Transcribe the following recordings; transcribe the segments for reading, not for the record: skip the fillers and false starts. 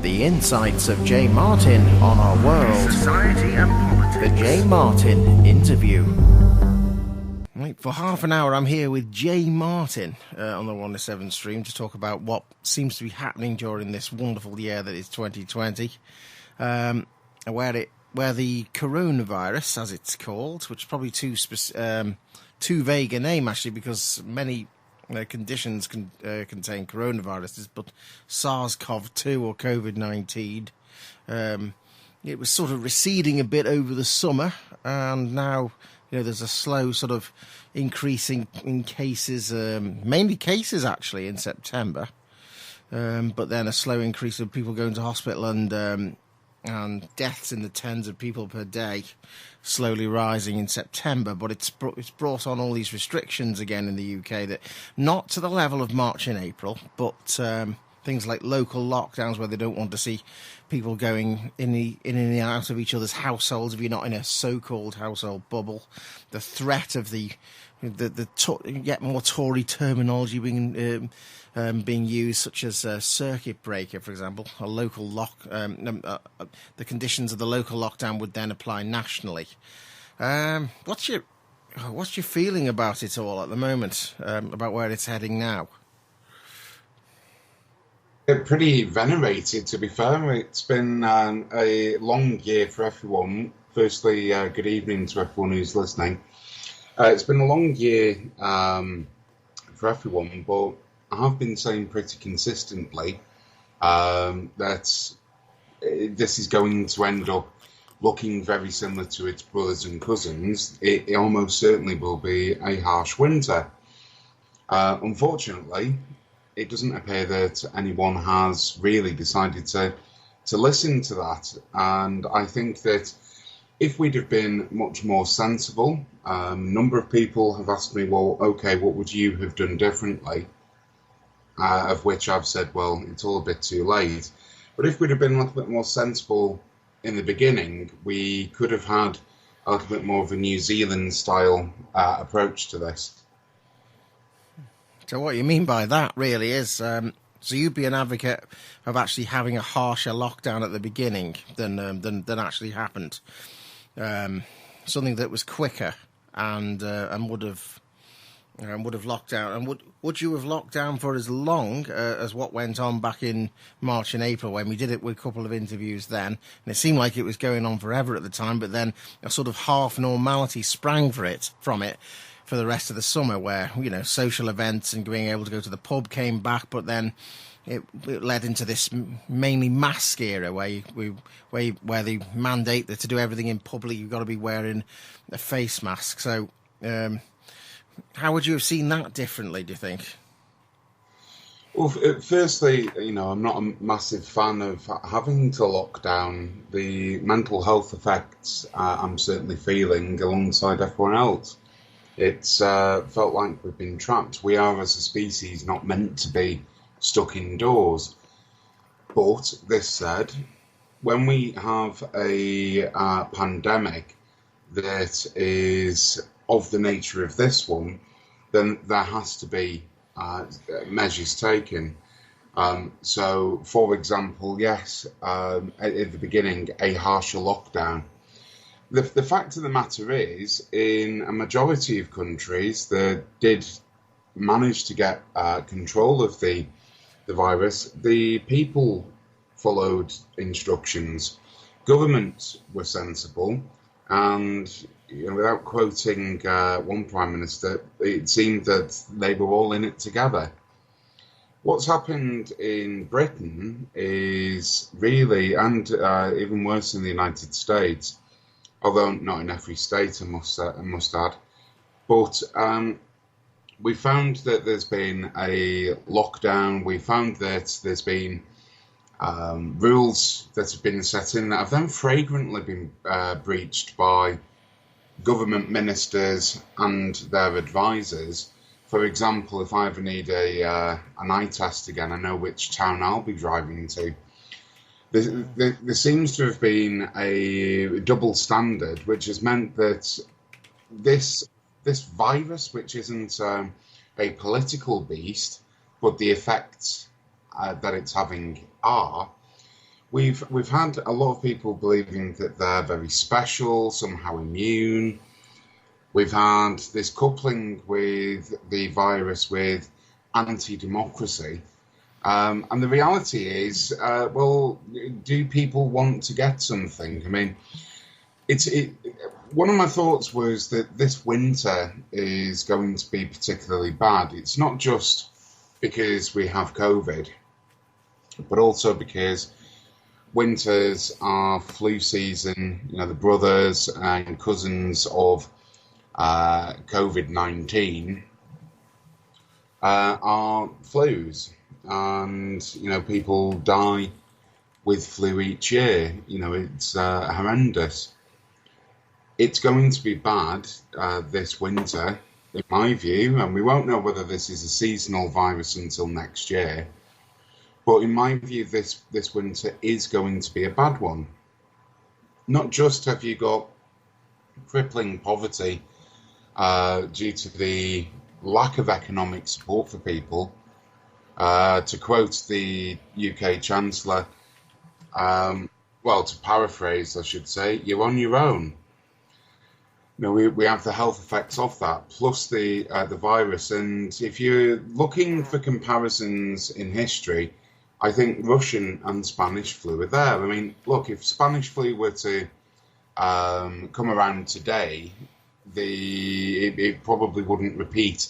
The insights of J. Martin on our world. Society and politics. The J. Martin Interview. Right, for half an hour I'm here with J. Martin on the 107 stream to talk about what seems to be happening during this wonderful year that is 2020. Where the coronavirus, as it's called, which is probably too vague a name actually, because many conditions contain coronaviruses, but SARS-CoV-2 or COVID-19, it was sort of receding a bit over the summer, and now there's a slow sort of increasing in cases, mainly cases actually in September, but then a slow increase of people going to hospital and deaths in the tens of people per day, slowly rising in September. But it's brought on all these restrictions again in the UK, that not to the level of March and April, but things like local lockdowns where they don't want to see people going in and out of each other's households if you're not in a so-called household bubble. The threat of the yet more Tory terminology being used, such as circuit breaker, for example. A local the conditions of the local lockdown would then apply nationally. What's your feeling about it all at the moment? About where it's heading now? Pretty venerated, to be fair. It's been a long year for everyone. Firstly, good evening to everyone who's listening. It's been a long year for everyone, but I have been saying pretty consistently that this is going to end up looking very similar to its brothers and cousins. It almost certainly will be a harsh winter. Unfortunately, it doesn't appear that anyone has really decided to listen to that. And I think that if we'd have been much more sensible, a number of people have asked me, well, okay, what would you have done differently? Of which I've said, well, it's all a bit too late. But if we'd have been a little bit more sensible in the beginning, we could have had a little bit more of a New Zealand-style approach to this. So what you mean by that really is, so you'd be an advocate of actually having a harsher lockdown at the beginning than actually happened, something that was quicker and would have locked down. And would you have locked down for as long as what went on back in March and April, when we did it with a couple of interviews then, and it seemed like it was going on forever at the time, but then a sort of half normality sprang from it for the rest of the summer, where social events and being able to go to the pub came back, but then it led into this mainly mask era where they mandate that to do everything in public you've got to be wearing a face mask. So how would you have seen that differently, do you think? Well, firstly, I'm not a massive fan of having to lock down. The mental health effects I'm certainly feeling alongside everyone else. It's felt like we've been trapped. We are, as a species, not meant to be stuck indoors. But this said, when we have a pandemic that is of the nature of this one, then there has to be measures taken. So, for example, yes, at the beginning, a harsher lockdown. The fact of the matter is, in a majority of countries that did manage to get control of the virus, the people followed instructions. Governments were sensible, and without quoting one Prime Minister, it seemed that they were all in it together. What's happened in Britain is really, and even worse in the United States, although not in every state, I must add. But we found that there's been a lockdown. We found that there's been rules that have been set in that have then flagrantly been breached by government ministers and their advisors. For example, if I ever need an eye test again, I know which town I'll be driving to. There seems to have been a double standard, which has meant that this virus, which isn't a political beast, but the effects that it's having are, we've had a lot of people believing that they're very special, somehow immune. We've had this coupling with the virus with anti-democracy. And the reality is, well, do people want to get something? I mean, one of my thoughts was that this winter is going to be particularly bad. It's not just because we have COVID, but also because winters are flu season. You know, the brothers and cousins of COVID-19 are flus, and you know, people die with flu each year. You know, it's horrendous. It's going to be bad this winter, in my view, and we won't know whether this is a seasonal virus until next year. But in my view, this winter is going to be a bad one. Not just have you got crippling poverty due to the lack of economic support for people. To quote the UK Chancellor, well, to paraphrase, I should say, you're on your own. You know, we have the health effects of that, plus the virus. And if you're looking for comparisons in history, I think Russian and Spanish flu are there. I mean, look, if Spanish flu were to come around today, it probably wouldn't repeat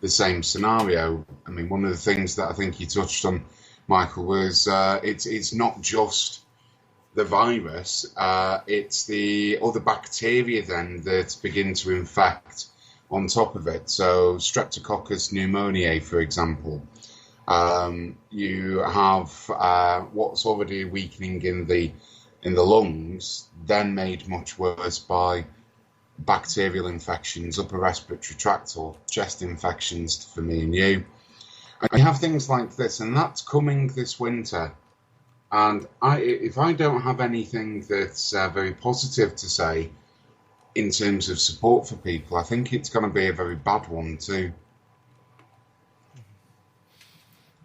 the same scenario. I mean, one of the things that I think you touched on, Michael, was it's not just the virus, it's the other bacteria then that begin to infect on top of it. So Streptococcus pneumoniae, for example. You have what's already a weakening in the lungs, then made much worse by bacterial infections, upper respiratory tract or chest infections for me and you. And you have things like this, and that's coming this winter. And if I don't have anything that's very positive to say in terms of support for people, I think it's going to be a very bad one too.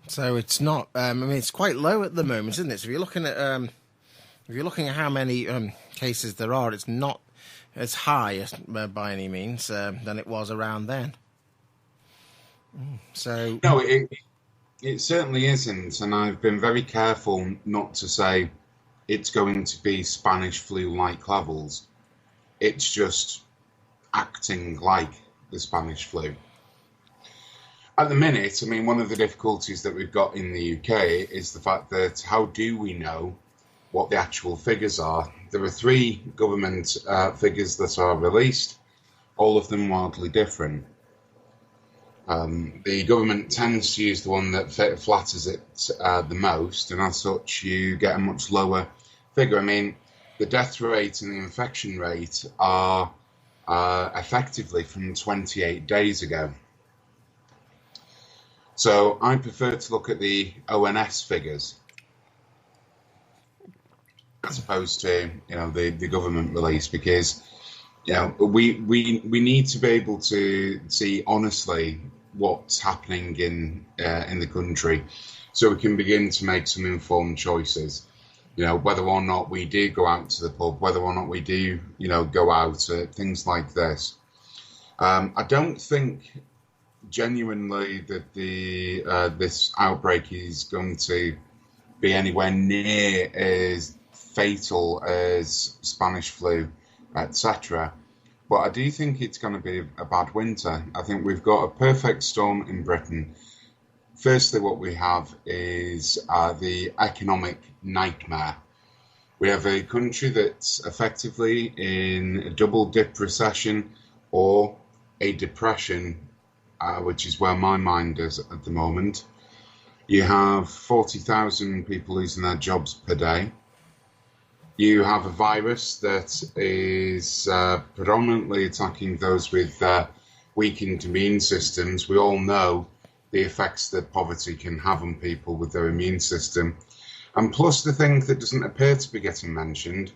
So it's not. I mean, it's quite low at the moment, isn't it? So if you're looking at how many cases there are, it's not as high as, by any means than it was around then. So no, it certainly isn't, and I've been very careful not to say it's going to be Spanish flu-like levels. It's just acting like the Spanish flu. At the minute, I mean, one of the difficulties that we've got in the UK is the fact that how do we know what the actual figures are? There are 3 government figures that are released, all of them wildly different. The government tends to use the one that flatters it the most, and as such you get a much lower figure. I mean, the death rate and the infection rate are effectively from 28 days ago. So I prefer to look at the ONS figures as opposed to, you know, the government release, because, you know, we need to be able to see honestly what's happening in the country, so we can begin to make some informed choices. You know, whether or not we do go out to the pub, whether or not we do, you know, go out, things like this. I don't think genuinely that this outbreak is going to be anywhere near as fatal as Spanish flu, etc. But I do think it's going to be a bad winter. I think we've got a perfect storm in Britain. Firstly, what we have is the economic nightmare. We have a country that's effectively in a double-dip recession or a depression, which is where my mind is at the moment. You have 40,000 people losing their jobs per day. You have a virus that is predominantly attacking those with weakened immune systems. We all know the effects that poverty can have on people with their immune system. And plus the thing that doesn't appear to be getting mentioned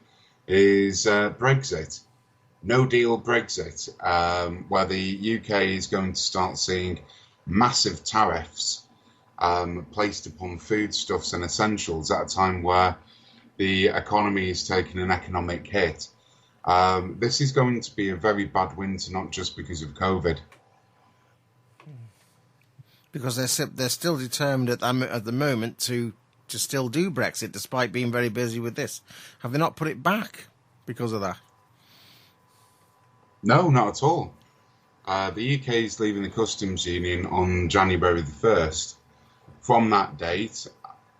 is Brexit. No deal Brexit, where the UK is going to start seeing massive tariffs placed upon foodstuffs and essentials at a time where the economy is taking an economic hit. This is going to be a very bad winter, not just because of COVID. Because they're still determined at the moment to still do Brexit, despite being very busy with this. Have they not put it back because of that? No, not at all. The UK is leaving the customs union on January the 1st. From that date,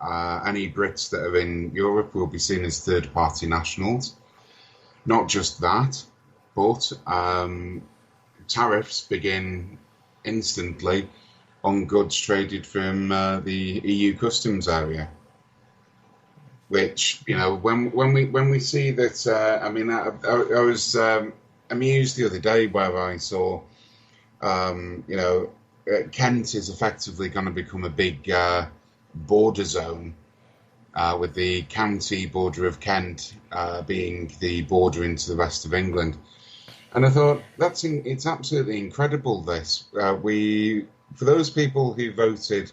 any Brits that are in Europe will be seen as third-party nationals. Not just that, but tariffs begin instantly on goods traded from the EU customs area. Which, you know, when we see that, I was amused the other day where I saw, Kent is effectively going to become a big border zone, with the county border of Kent being the border into the rest of England. And I thought, it's absolutely incredible, this. For those people who voted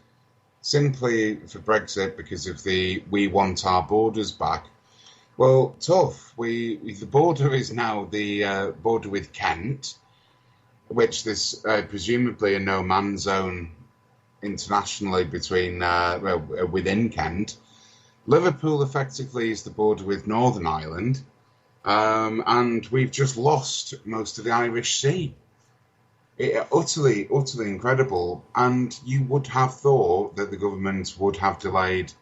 simply for Brexit because of the "we want our borders back," well, tough. The border is now the border with Kent, which there's presumably a no man's zone internationally between within Kent. Liverpool effectively is the border with Northern Ireland, and we've just lost most of the Irish Sea. Utterly incredible. And you would have thought that the government would have delayed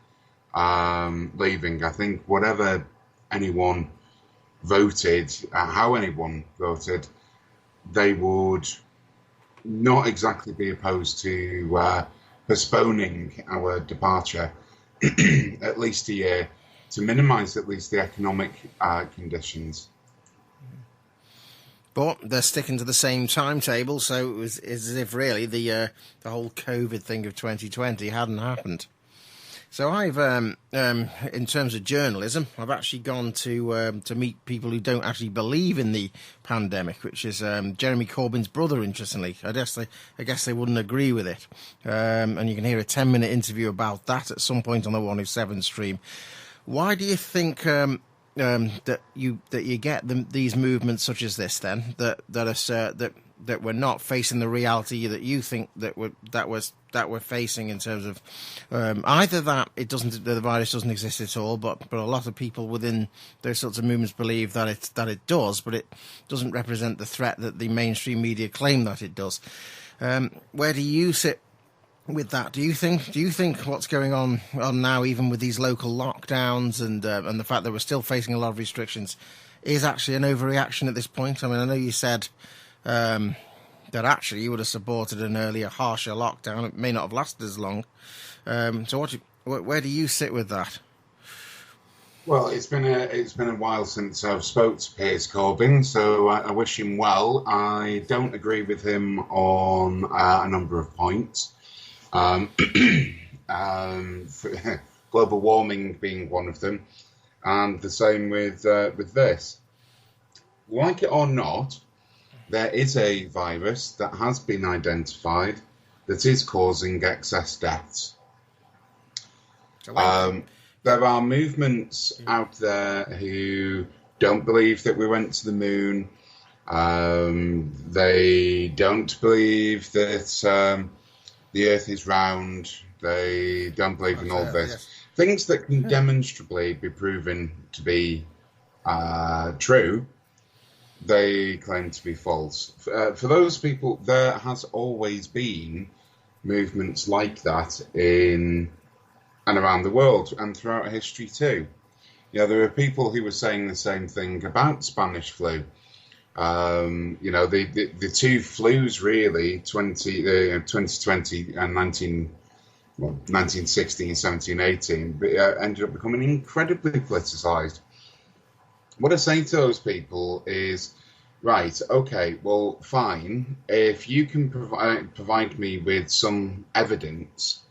leaving. I think whatever anyone voted, how anyone voted, they would not exactly be opposed to postponing our departure at least a year to minimise at least the economic conditions. But they're sticking to the same timetable, so it's as if really the whole COVID thing of 2020 hadn't happened. So I've, in terms of journalism, I've actually gone to meet people who don't actually believe in the pandemic, which is Jeremy Corbyn's brother. Interestingly, I guess they wouldn't agree with it, and you can hear a 10-minute interview about that at some point on the 107 stream. Why do you think? That you get these movements such as this, then that we're not facing the reality that you think that we're facing in terms of either that the virus doesn't exist at all, but a lot of people within those sorts of movements believe that it does, but it doesn't represent the threat that the mainstream media claim that it does. Where do you sit with that? Do you think what's going on now, even with these local lockdowns and the fact that we're still facing a lot of restrictions, is actually an overreaction at this point? I mean, I know you said that actually you would have supported an earlier, harsher lockdown. It may not have lasted as long. So where do you sit with that? Well, it's been a while since I've spoke to Piers Corbyn, so I wish him well. I don't agree with him on a number of points. Global warming being one of them, and the same with this. Like it or not, there is a virus that has been identified that is causing excess deaths. There are movements out there who don't believe that we went to the moon. They don't believe that the Earth is round. They don't believe in all this. Yes. Things that can demonstrably be proven to be true, they claim to be false. For those people, there has always been movements like that in and around the world and throughout history too. You know, there are people who were saying the same thing about Spanish flu. The two flus really, 2020 and 1916, 1718, ended up becoming incredibly politicised. What I say to those people is, right, okay, well, fine. If you can provide me with some evidence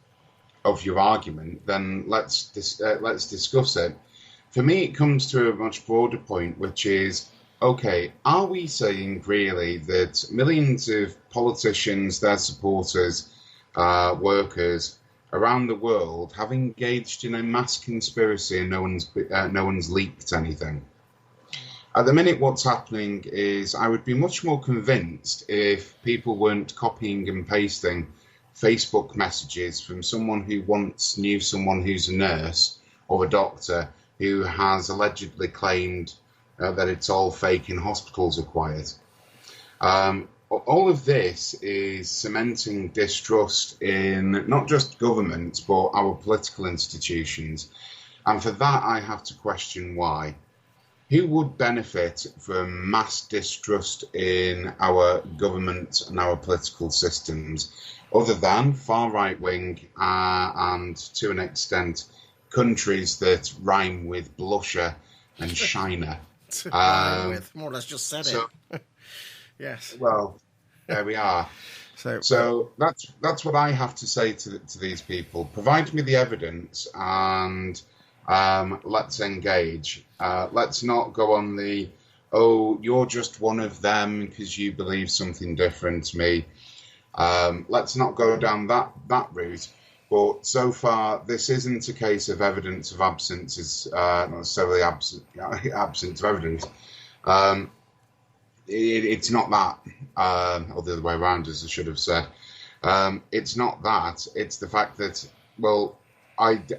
of your argument, then let's discuss it. For me, it comes to a much broader point, which is, okay, are we saying really that millions of politicians, their supporters, workers, around the world have engaged in a mass conspiracy and no one's leaked anything. At the minute, what's happening is I would be much more convinced if people weren't copying and pasting Facebook messages from someone who once knew someone who's a nurse or a doctor who has allegedly claimed that it's all fake and hospitals are quiet. All of this is cementing distrust in not just government, but our political institutions. And for that, I have to question why. Who would benefit from mass distrust in our government and our political systems, other than far right-wing and, to an extent, countries that rhyme with blusher and shiner? More or less just said it. Yes. Well, there we are. So that's what I have to say to these people. Provide me the evidence and let's engage. Let's not go on the, oh, you're just one of them because you believe something different to me. Let's not go down that route. But so far, this isn't a case of evidence of absence, is not necessarily absence of evidence. It's not that, or the other way around, as I should have said. It's not that. It's the fact that, well, and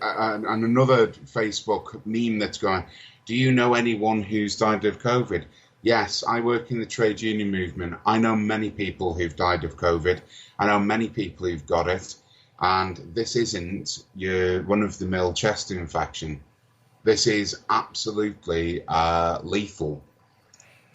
another Facebook meme that's going, do you know anyone who's died of COVID? Yes, I work in the trade union movement. I know many people who've died of COVID. I know many people who've got it. And this isn't your run-of-the-mill chest infection. This is absolutely lethal,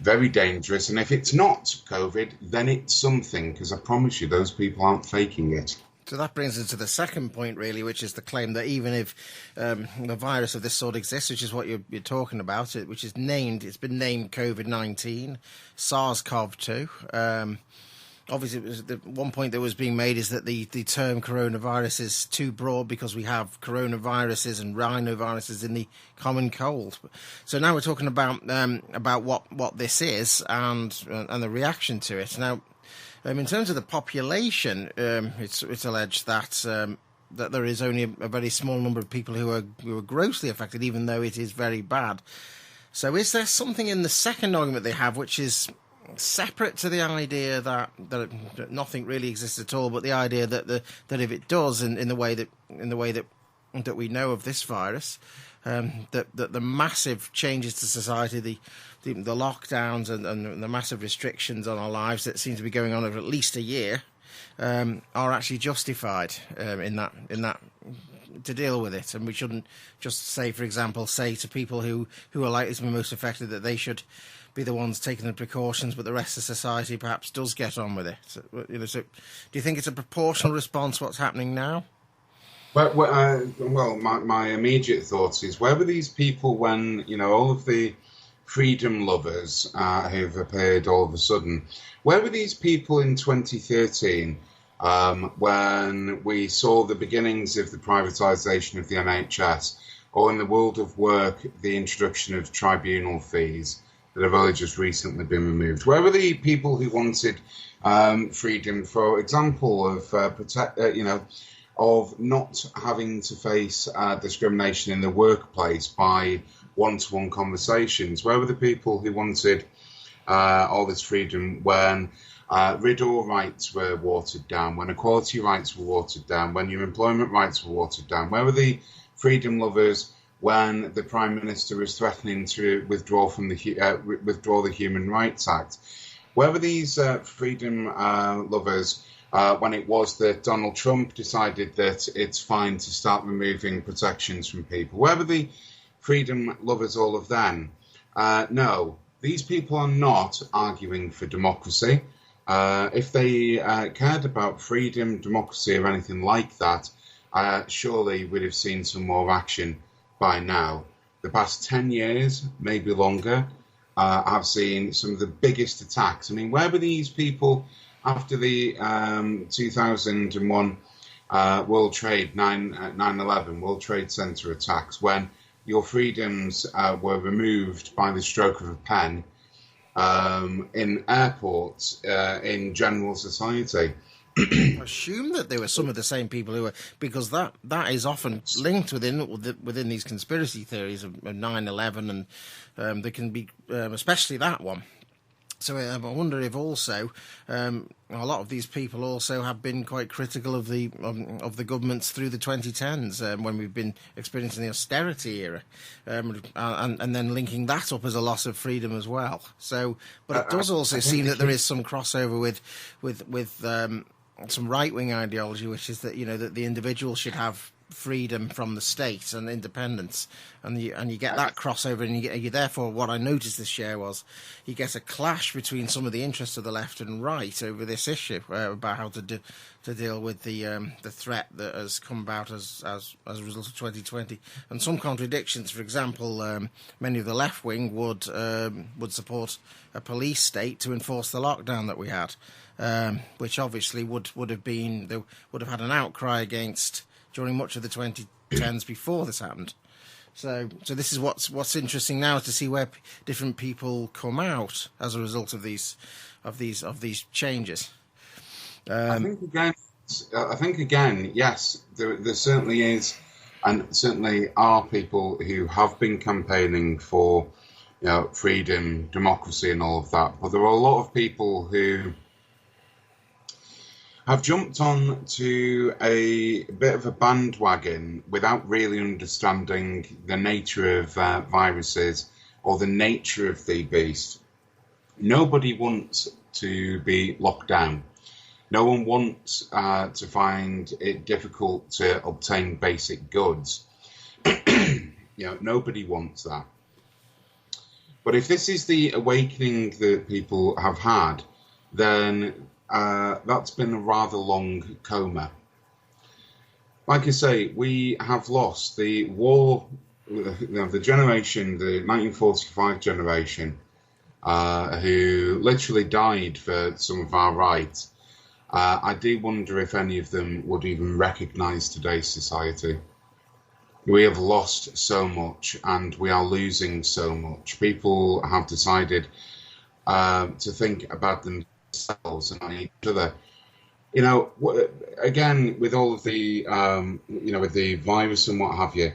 very dangerous. And if it's not COVID, then it's something, because I promise you, those people aren't faking it. So that brings us to the second point, really, which is the claim that even if a virus of this sort exists, which is what you're talking about, which is it's been named COVID-19, SARS-CoV-2. Obviously, it was the one point that was being made is that the term coronavirus is too broad because we have coronaviruses and rhinoviruses in the common cold. So now we're talking about what this is and the reaction to it. Now, in terms of the population, it's alleged that there is only a very small number of people who are grossly affected, even though it is very bad. So is there something in the second argument they have which is separate to the idea that nothing really exists at all, but the idea that if it does, in the way that we know of this virus, that the massive changes to society, the lockdowns and the massive restrictions on our lives that seem to be going on over at least a year are actually justified in that to deal with it, and we shouldn't just say to people who are likely to be most affected that they should be the ones taking the precautions, but the rest of society perhaps does get on with it. So, so do you think it's a proportional response what's happening now? Well, my immediate thoughts is, where were these people when, all of the freedom lovers who've appeared all of a sudden, where were these people in 2013 when we saw the beginnings of the privatisation of the NHS, or in the world of work, the introduction of tribunal fees that have only just recently been removed? Where were the people who wanted freedom, for example, of not having to face discrimination in the workplace by one-to-one conversations? Where were the people who wanted all this freedom when RIDDOR rights were watered down, when equality rights were watered down, when your employment rights were watered down? Where were the freedom lovers when the Prime Minister was threatening to withdraw the Human Rights Act? Where were these freedom lovers when it was that Donald Trump decided that it's fine to start removing protections from people? Where were the freedom lovers all of then? No, these people are not arguing for democracy. If they cared about freedom, democracy, or anything like that, surely we'd have seen some more action by now. The past 10 years, maybe longer, I've seen some of the biggest attacks. I mean, where were these people after the 2001 World Trade 9/11 World Trade Center attacks, when your freedoms were removed by the stroke of a pen in airports, in general society? I assume that they were some of the same people who were, because that is often linked within these conspiracy theories of 9/11, and there can be, especially that one. So I wonder if also a lot of these people also have been quite critical of the governments through the 2010s when we've been experiencing the austerity era, and then linking that up as a loss of freedom as well. So, but it does also seem that there is some crossover with some right-wing ideology, which is that that the individual should have freedom from the state and independence, and you get that crossover, and you therefore, what I noticed this year was you get a clash between some of the interests of the left and right over this issue about how to deal with the threat that has come about as a result of 2020, and some contradictions. For example, many of the left wing would support a police state to enforce the lockdown that we had, which obviously would have had an outcry against during much of the 2010s before this happened. So this is what's interesting now, is to see where different people come out as a result of these changes. I think again, yes, there certainly is, and certainly are people who have been campaigning for freedom, democracy, and all of that. But there are a lot of people who have jumped on to a bit of a bandwagon without really understanding the nature of viruses or the nature of the beast. Nobody wants to be locked down. No one wants to find it difficult to obtain basic goods. Nobody wants that. But if this is the awakening that people have had, then that's been a rather long coma. Like I say, we have lost the war, the generation, the 1945 generation, who literally died for some of our rights. I do wonder if any of them would even recognise today's society. We have lost so much, and we are losing so much. People have decided to think about themselves and each other. Again, with all of the, with the virus and what have you,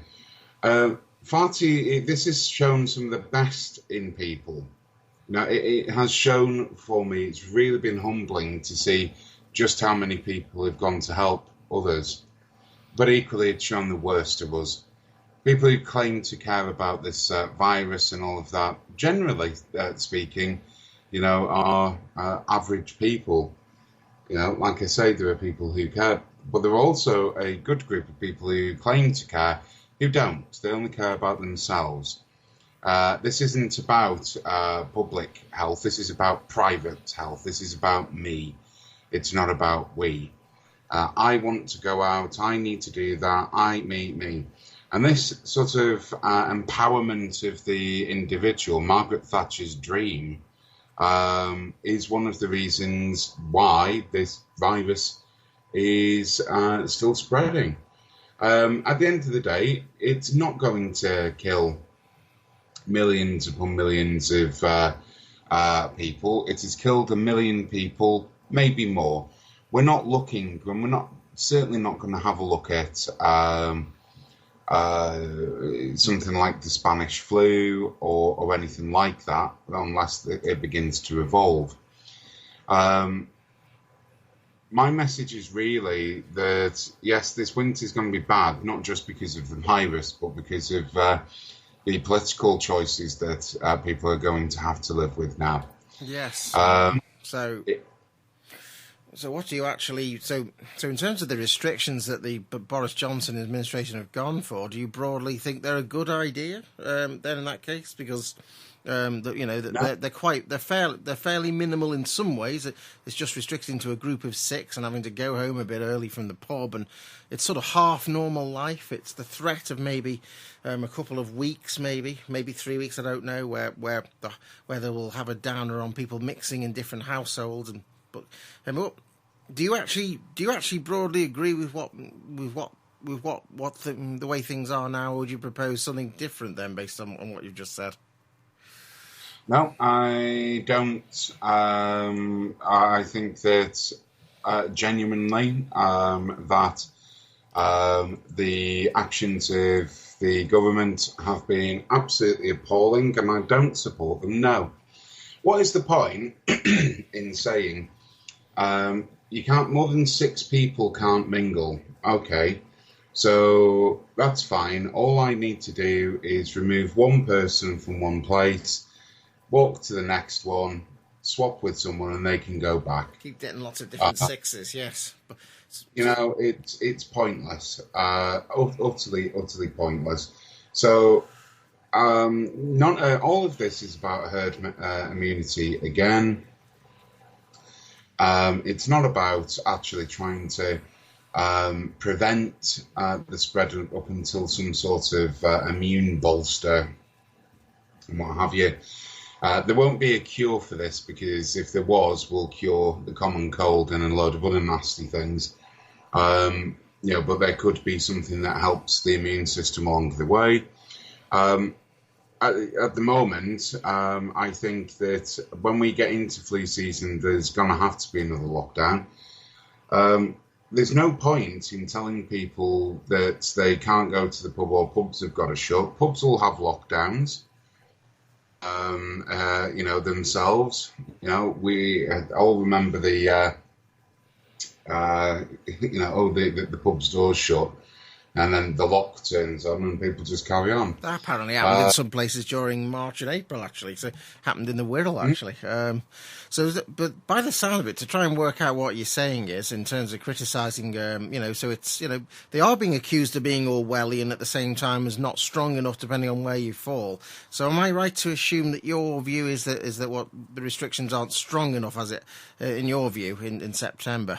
this has shown some of the best in people. It has shown for me, it's really been humbling to see just how many people have gone to help others. But equally, it's shown the worst of us. People who claim to care about this virus and all of that, generally speaking, are average people. Like I say, there are people who care, but there are also a good group of people who claim to care who don't. They only care about themselves. This isn't about public health. This is about private health. This is about me. It's not about we. I want to go out. I need to do that. Me. And this sort of empowerment of the individual, Margaret Thatcher's dream, is one of the reasons why this virus is still spreading. At the end of the day, it's not going to kill millions upon millions of people. It has killed 1 million people, maybe more. We're not looking, and we're certainly not going to have a look at something like the Spanish flu or anything like that, unless it begins to evolve. My message is really that, yes, this winter is going to be bad, not just because of the virus, but because of the political choices that people are going to have to live with now. Yes. So what do you actually... So in terms of the restrictions that the Boris Johnson administration have gone for, do you broadly think they're a good idea then in that case? Because they're fairly minimal in some ways. It's just restricting to a group of 6 and having to go home a bit early from the pub, and it's sort of half normal life. It's the threat of maybe a couple of weeks, maybe 3 weeks, I don't know, where they will have a downer on people mixing in different households. But do you actually broadly agree with the way things are now, or would you propose something different then, based on what you've just said? No, I don't. I think that genuinely that the actions of the government have been absolutely appalling, and I don't support them. No. What is the point in saying you can't, more than 6 people can't mingle? Okay, so that's fine. All I need to do is remove one person from one place, walk to the next one, swap with someone, and they can go back. Keep getting lots of different sixes, yes. You know, it's pointless, utterly pointless. So, all of this is about herd immunity again. It's not about actually trying to prevent the spread up until some sort of immune bolster and what have you. There won't be a cure for this, because if there was, we'll cure the common cold and a load of other nasty things. But there could be something that helps the immune system along the way. At the moment, I think that when we get into flu season, there's going to have to be another lockdown. There's no point in telling people that they can't go to the pub or pubs have got to shut. Pubs will have lockdowns. Themselves. We all remember the pub's doors shut, and then the lock turns on, and people just carry on. That apparently happened in some places during March and April, actually. So it happened in the Wirral, actually. But by the sound of it, to try and work out what you're saying is, in terms of criticising, so it's, they are being accused of being Orwellian at the same time as not strong enough, depending on where you fall. So am I right to assume that your view is that what the restrictions aren't strong enough, as it, in your view, in September?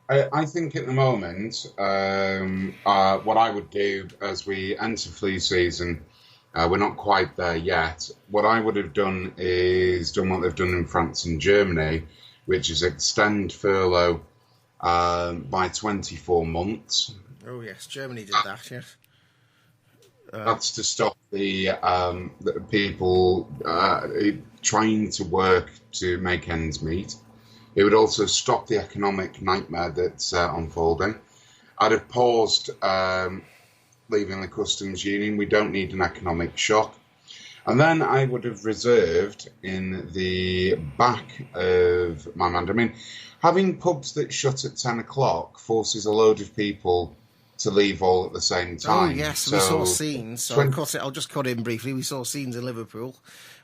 I think at the moment, what I would do as we enter flu season, we're not quite there yet. What I would have done is done what they've done in France and Germany, which is extend furlough by 24 months. Oh, yes, Germany did that, yes. That's to stop the people trying to work to make ends meet. It would also stop the economic nightmare that's unfolding. I'd have paused leaving the customs union. We don't need an economic shock. And then I would have reserved in the back of my mind. I mean, having pubs that shut at 10 o'clock forces a load of people to leave all at the same time. Oh, yes, we saw scenes. So, of course, I'll just cut in briefly. We saw scenes in Liverpool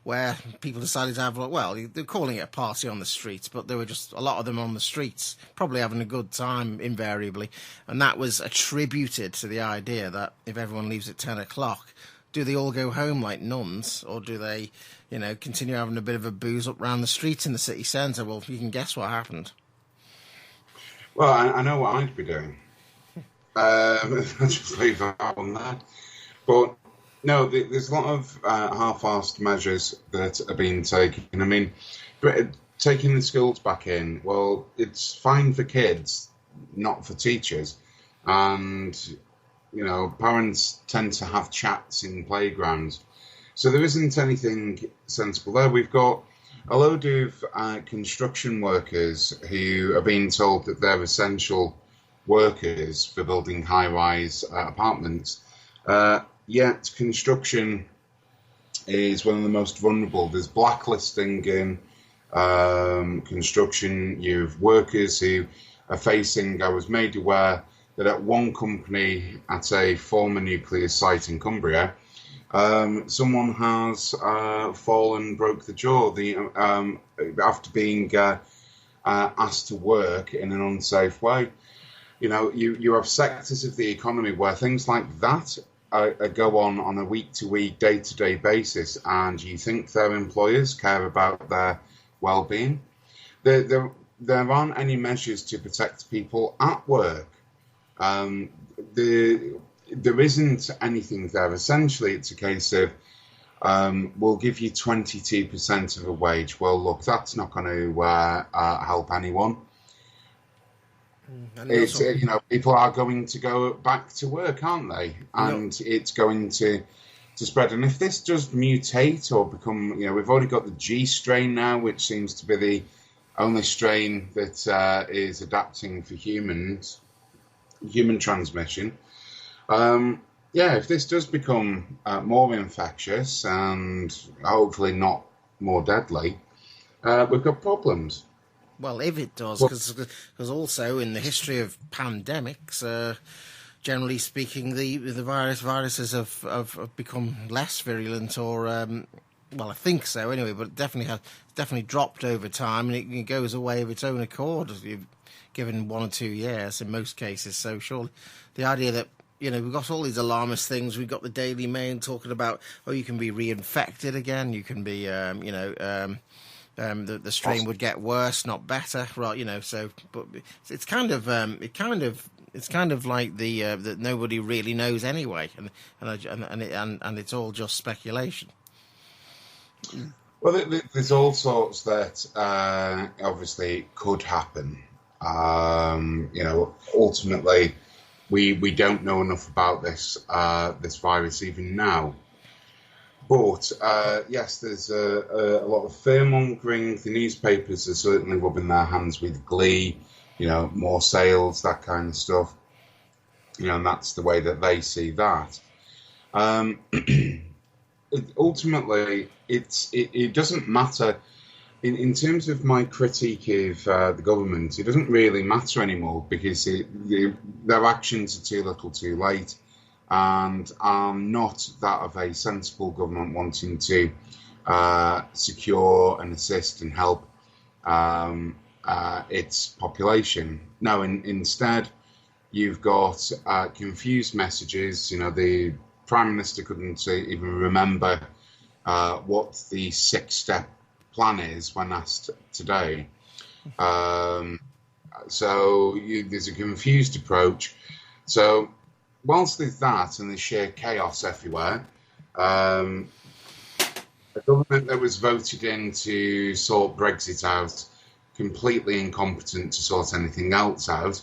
where people decided to have, well, they're calling it a party on the streets, but there were just a lot of them on the streets, probably having a good time, invariably. And that was attributed to the idea that if everyone leaves at 10 o'clock, do they all go home like nuns, or do they, continue having a bit of a booze up round the streets in the city centre? Well, you can guess what happened. Well, I know what I'd be doing. I'll just leave that on there. But no, there's a lot of half-assed measures that are being taken. I mean, taking the schools back in, well, it's fine for kids, not for teachers. And, parents tend to have chats in playgrounds. So there isn't anything sensible there. We've got a load of construction workers who are being told that they're essential workers for building high-rise apartments. Yet construction is one of the most vulnerable. There's blacklisting in construction. You have workers who are facing, I was made aware that at one company at a former nuclear site in Cumbria, someone has fallen, broke the jaw after being asked to work in an unsafe way. You have sectors of the economy where things like that go on a week-to-week, day-to-day basis, and you think their employers care about their well-being. There aren't any measures to protect people at work. There isn't anything there. Essentially, it's a case of we'll give you 22% of a wage. Well, look, that's not going to help anyone. It's people are going to go back to work, aren't they? And it's going to spread. And if this does mutate or become, we've already got the G strain now, which seems to be only strain that is adapting for humans, human transmission. Yeah, if this does become more infectious and hopefully not more deadly, we've got problems. Well, if it does, Well, because also in the history of pandemics, generally speaking, the viruses have become less virulent, or well, I think so anyway. But definitely dropped over time, and it goes away of its own accord. Given 1 or 2 years in most cases. So surely the idea that, we've got all these alarmist things. We've got the Daily Mail talking about, oh, you can be reinfected again. You can be, the strain would get worse, not better, right? So, but it's kind of like the that nobody really knows anyway, and it's all just speculation. well, there's all sorts that obviously could happen. Ultimately, we don't know enough about this virus even now. But yes, there's a lot of fear-mongering. The newspapers are certainly rubbing their hands with glee. More sales, that kind of stuff. And that's the way that they see that. Ultimately, it doesn't matter. In terms of my critique of the government, it doesn't really matter anymore because their actions are too little too late and are not that of a sensible government wanting to secure and assist and help its population. No, instead, you've got confused messages. The Prime Minister couldn't even remember what the 6-step plan is when asked today. So there's a confused approach. So whilst there's that and there's sheer chaos everywhere, a government that was voted in to sort Brexit out, completely incompetent to sort anything else out,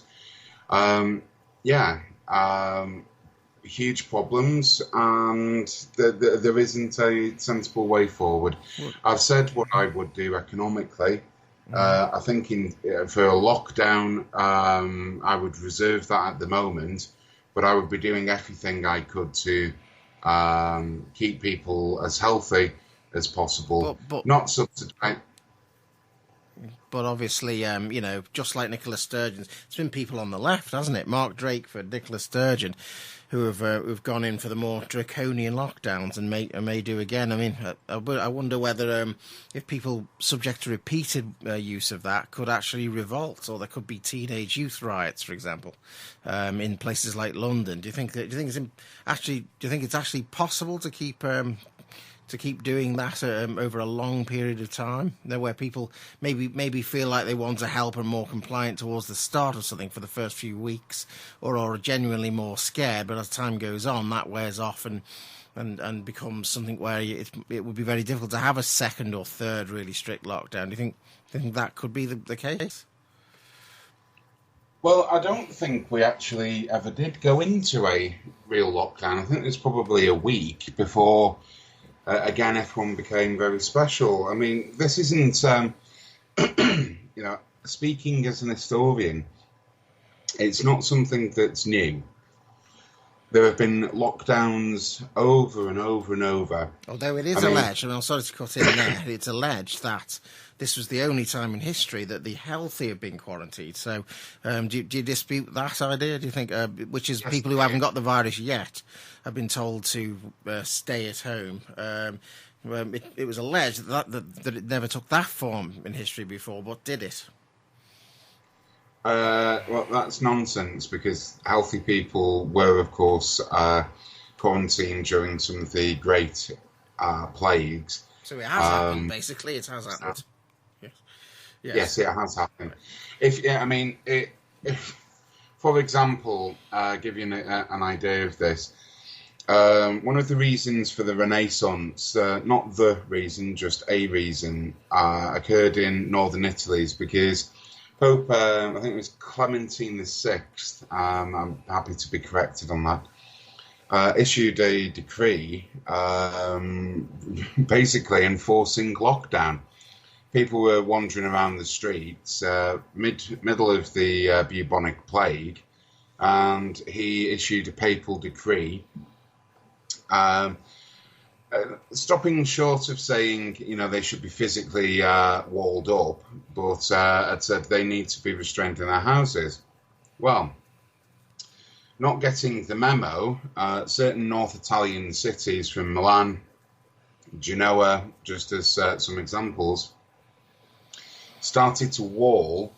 huge problems, and there isn't a sensible way forward. I've said what I would do economically. I think for a lockdown, I would reserve that at the moment, but I would be doing everything I could to keep people as healthy as possible, not subsidize. But obviously, just like Nicola Sturgeon, it's been people on the left, hasn't it? Mark Drakeford, Nicola Sturgeon, who've gone in for the more draconian lockdowns and may do again. I mean, I wonder whether if people subject to repeated use of that could actually revolt, or there could be teenage youth riots, for example, in places like London. Do you think it's actually possible to keep doing that over a long period of time, where people maybe feel like they want to help and more compliant towards the start of something for the first few weeks, or are genuinely more scared, but as time goes on, that wears off and becomes something where it would be very difficult to have a second or third really strict lockdown. Do you think that could be the case? Well, I don't think we actually ever did go into a real lockdown. I think there's probably a week before again, everyone became very special. I mean, this isn't, speaking as an historian, it's not something that's new. There have been lockdowns over and over and over. Although it is alleged, and I'm sorry to cut in there, it's alleged that this was the only time in history that the healthy have been quarantined. So do you dispute that idea? Do you think, which is people who haven't got the virus yet have been told to stay at home? It was alleged that it never took that form in history before, but did it? Well, that's nonsense, because healthy people were, of course, quarantined during some of the great plagues. So it has happened, basically. It has happened. Yes, it has happened. If for example, give you an idea of this, one of the reasons for the Renaissance, not the reason, just a reason, occurred in northern Italy is because Pope, I think it was Clementine VI, I'm happy to be corrected on that, issued a decree basically enforcing lockdown. people were wandering around the streets, middle of the bubonic plague, and he issued a papal decree, um, stopping short of saying, they should be physically walled up, but had said they need to be restrained in their houses. Well, not getting the memo, certain North Italian cities from Milan, Genoa, just as some examples, started to wall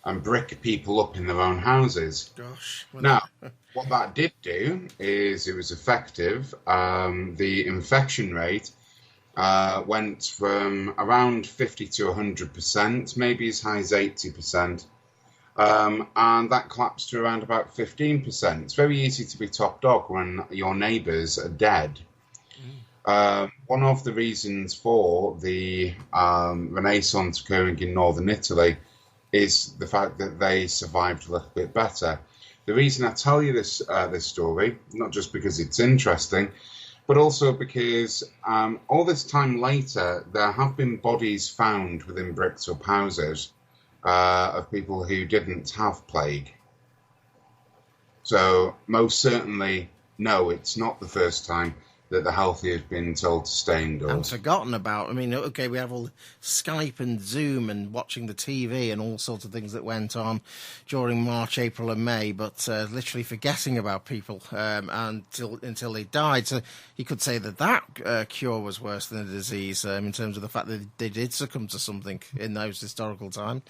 and brick people up in their own houses. Gosh. Now, what that did do is it was effective. The infection rate went from around 50 to 100%, maybe as high as 80%. And that collapsed to around about 15%. It's very easy to be top dog when your neighbours are dead. One of the reasons for the Renaissance occurring in northern Italy is the fact that they survived a little bit better. The reason I tell you this story, not just because it's interesting, but also because all this time later, there have been bodies found within bricked up houses of people who didn't have plague. So most certainly, no, it's not the first time that the healthy has been told to stay indoors. And forgotten about. I mean, okay, we have all Skype and Zoom and watching the TV and all sorts of things that went on during March, April and May, but literally forgetting about people until they died. So you could say that cure was worse than the disease in terms of the fact that they did succumb to something in those historical times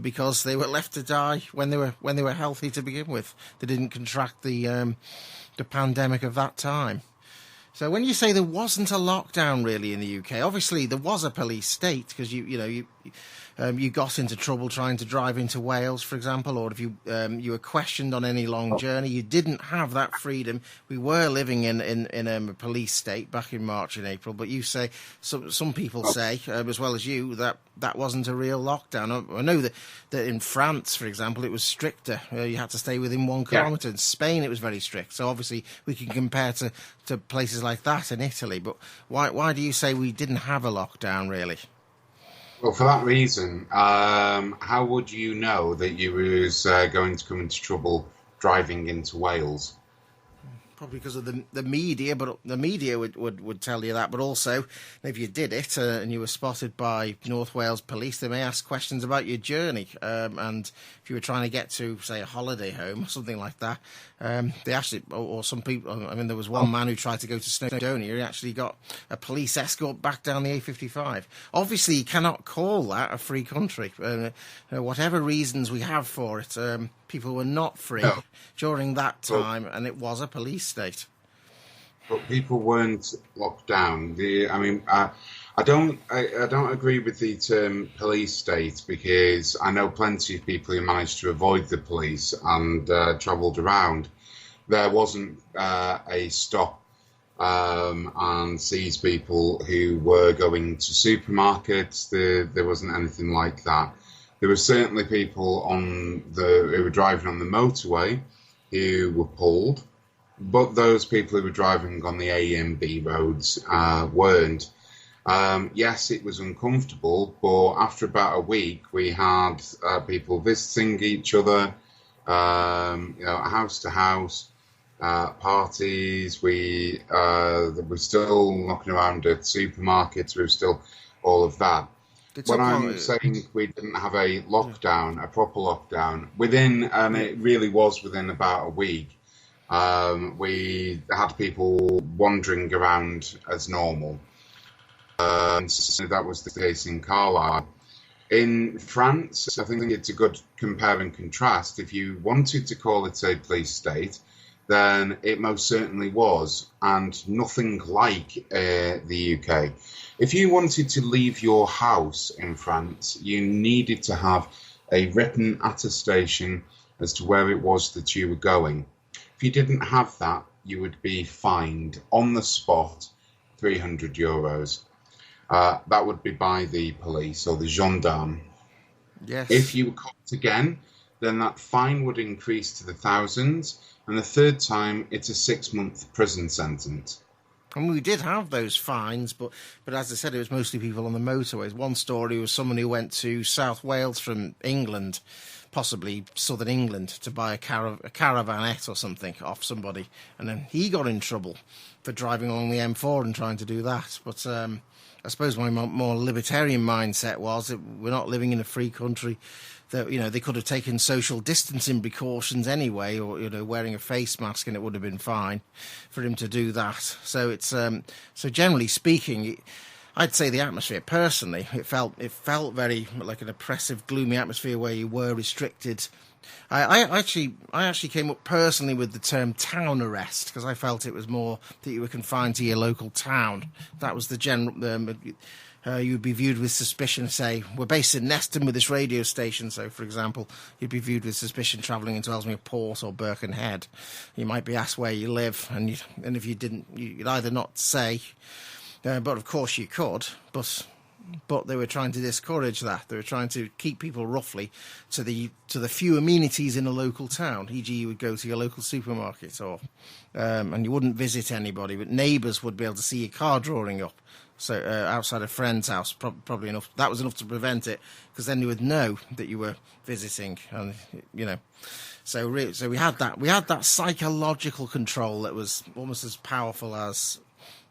because they were left to die when they were healthy to begin with. They didn't contract the pandemic of that time. So when you say there wasn't a lockdown really in the UK, obviously there was a police state because you got into trouble trying to drive into Wales, for example, or if you were questioned on any long journey, you didn't have that freedom. We were living in a police state back in March and April, but you say some people say, as well as you, that wasn't a real lockdown. I know that in France, for example, it was stricter. You had to stay within 1 kilometre. In Spain, it was very strict. So obviously we can compare to places like that in Italy. But why do you say we didn't have a lockdown, really? Well, for that reason, how would you know that you was going to come into trouble driving into Wales? Probably because of the media, but the media would tell you that. But also, if you did it and you were spotted by North Wales police, they may ask questions about your journey. And if you were trying to get to, say, a holiday home or something like that, they actually, or some people, I mean, there was one man who tried to go to Snowdonia. He actually got a police escort back down the A55. Obviously, you cannot call that a free country. Whatever reasons we have for it, people were not free during that time, and it was a police state. But people weren't locked down. I don't agree with the term police state because I know plenty of people who managed to avoid the police and travelled around. There wasn't a stop and seize people who were going to supermarkets. There wasn't anything like that. There were certainly people who were driving on the motorway who were pulled, but those people who were driving on the A and B roads weren't. Yes, it was uncomfortable, but after about a week, we had people visiting each other, house to house, parties. We were still knocking around at supermarkets. We were still all of that. When I'm saying we didn't have a lockdown, a proper lockdown, it really was within about a week, we had people wandering around as normal. So that was the case in Carlisle. In France, I think it's a good compare and contrast. If you wanted to call it a police state, then it most certainly was, and nothing like the UK. If you wanted to leave your house in France, you needed to have a written attestation as to where it was that you were going. If you didn't have that, you would be fined on the spot €300. That would be by the police or the gendarme. Yes. If you were caught again, then that fine would increase to the thousands, and the third time, it's a 6-month prison sentence. I mean, we did have those fines, but as I said, it was mostly people on the motorways. One story was someone who went to South Wales from England, possibly southern England, to buy a caravanette or something off somebody, and then he got in trouble for driving along the M4 and trying to do that. But I suppose my more libertarian mindset was that we're not living in a free country. That, you know, they could have taken social distancing precautions anyway, or, you know, wearing a face mask, and it would have been fine for him to do that. So it's so generally speaking, I'd say the atmosphere personally, it felt very like an oppressive, gloomy atmosphere where you were restricted. I actually came up personally with the term town arrest, because I felt it was more that you were confined to your local town. That was the general. You would be viewed with suspicion. Say, we're based in Neston with this radio station, so for example, you'd be viewed with suspicion travelling into Ellesmere Port or Birkenhead. You might be asked where you live, and if you didn't, you'd either not say, but of course you could, but they were trying to discourage that. They were trying to keep people roughly to the few amenities in a local town. E.g., you would go to your local supermarket, or and you wouldn't visit anybody, but neighbours would be able to see your car drawing up. So outside a friend's house, probably enough. That was enough to prevent it, because then you would know that you were visiting, and you know. So we had that psychological control that was almost as powerful as.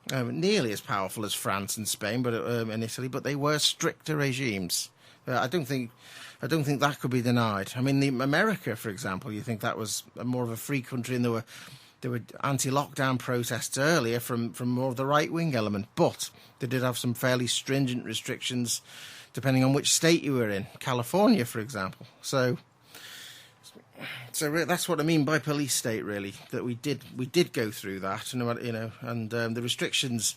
Nearly as powerful as France and Spain, but and Italy, but they were stricter regimes. I don't think that could be denied. I mean, America, for example, you think that was more of a free country, and there were anti-lockdown protests earlier from more of the right-wing element, but they did have some fairly stringent restrictions depending on which state you were in. California, for example. So that's what I mean by police state, really. That we did go through that, you know, and the restrictions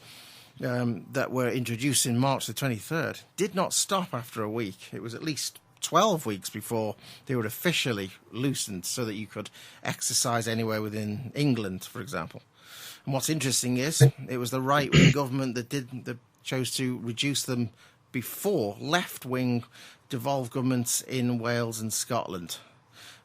that were introduced in March the 23rd did not stop after a week. It was at least 12 weeks before they were officially loosened, so that you could exercise anywhere within England, for example. And what's interesting is it was the right-wing government that chose to reduce them before left-wing devolved governments in Wales and Scotland.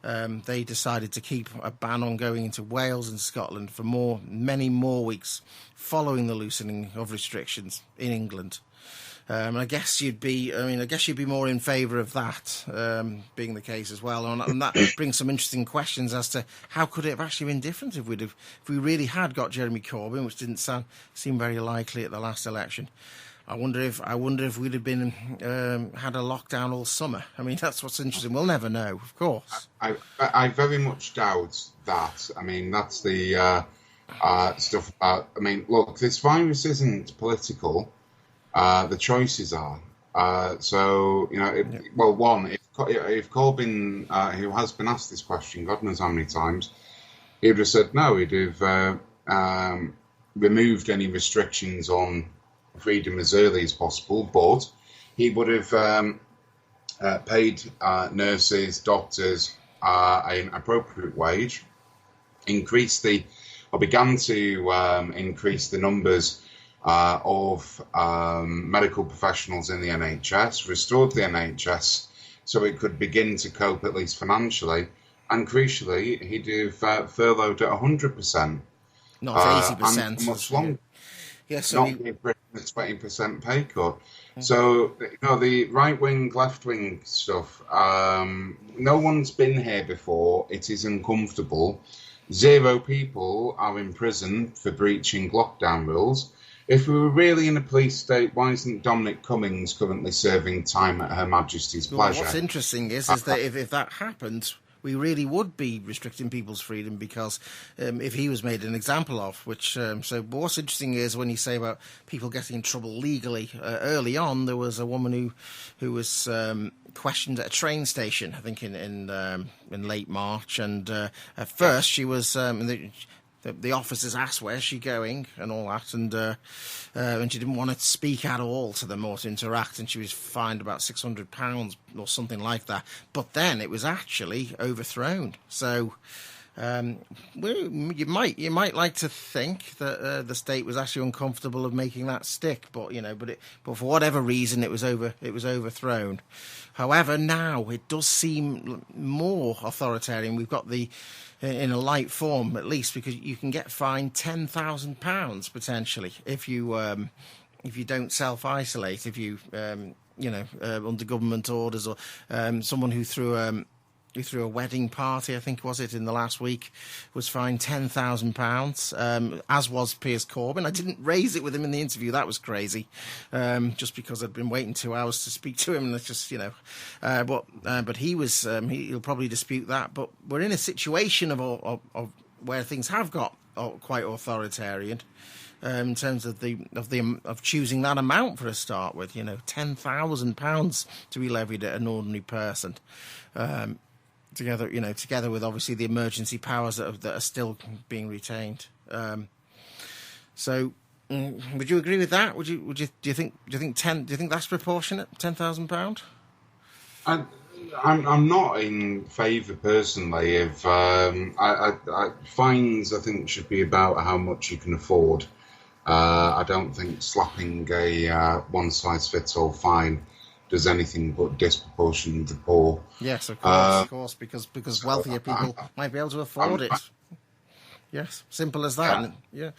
They decided to keep a ban on going into Wales and Scotland for many more weeks following the loosening of restrictions in England. I guess you'd be more in favour of that being the case as well, and that brings some interesting questions as to how could it have actually been different if we really had got Jeremy Corbyn, which didn't seem very likely at the last election. I wonder if we'd have been had a lockdown all summer. I mean, that's what's interesting. We'll never know, of course. I very much doubt that. I mean, that's the stuff about. I mean, look, this virus isn't political. The choices are. So you know, well, one, if Corbyn, who has been asked this question, God knows how many times, he would have said no. He'd have removed any restrictions on freedom as early as possible, but he would have paid nurses, doctors an appropriate wage, began to increase the numbers of medical professionals in the NHS, restored the NHS so it could begin to cope at least financially, and crucially, he'd have furloughed at 100%. Not 80%. And much longer. Yeah, so not give Britain a 20% pay cut. So, you know, the right-wing, left-wing stuff, no one's been here before. It is uncomfortable. 0 people are in prison for breaching lockdown rules. If we were really in a police state, why isn't Dominic Cummings currently serving time at Her Majesty's pleasure? What's interesting is that if that happened, we really would be restricting people's freedom, because if he was made an example of, which so what's interesting is when you say about people getting in trouble legally, early on there was a woman who was questioned at a train station, I think in late March, and at first she was the officers asked where's she going and all that, and she didn't want to speak at all to them or to interact, and she was fined about £600 or something like that. But then it was actually overthrown. So You might like to think that the state was actually uncomfortable of making that stick, but but for whatever reason it was overthrown. However, now it does seem more authoritarian. We've got in a light form at least, because you can get fined £10,000 potentially if you don't self-isolate, if you under government orders, or someone who threw a wedding party, I think was it, in the last week, was fined £10,000, as was Piers Corbyn. I didn't raise it with him in the interview. That was crazy, just because I'd been waiting 2 hours to speak to him, and it's just, but he was, he'll probably dispute that. But we're in a situation of where things have got quite authoritarian. In terms of choosing that amount for a start with, £10,000 to be levied at an ordinary person, together with obviously the emergency powers that are still being retained. So, would you agree with that? Do you think that's proportionate? £10,000? I'm not in favour personally of fines. I think should be about how much you can afford. I don't think slapping a one-size-fits-all fine does anything but disproportion the poor. Yes, of course, because wealthier people might be able to afford it. Yes, simple as that. Yeah.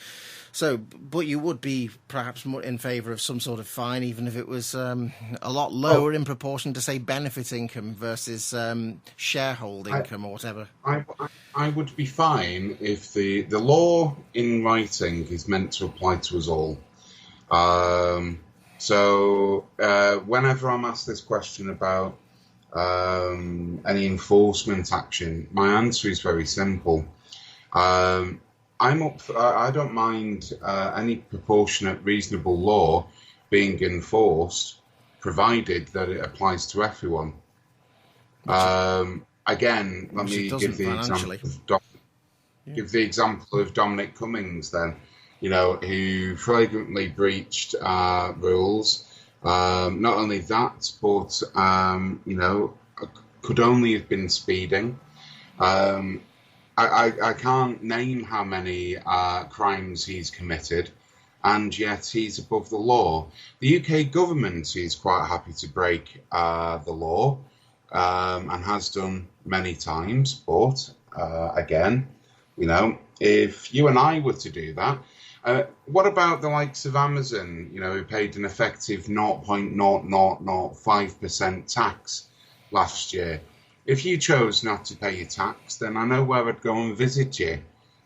So, but you would be perhaps more in favour of some sort of fine, even if it was a lot lower in proportion to, say, benefit income versus sharehold income or whatever. I would be fine if the law in writing is meant to apply to us all. So whenever I'm asked this question about any enforcement action, my answer is very simple. I don't mind any proportionate, reasonable law being enforced, provided that it applies to everyone. Again, let me give the example of Dominic Cummings then, who flagrantly breached rules. Not only that, but, could only have been speeding. I can't name how many crimes he's committed, and yet he's above the law. The UK government is quite happy to break the law, and has done many times. But again, if you and I were to do that, what about the likes of Amazon, who paid an effective 0.0005% tax last year? If you chose not to pay your tax, then I know where I'd go and visit you,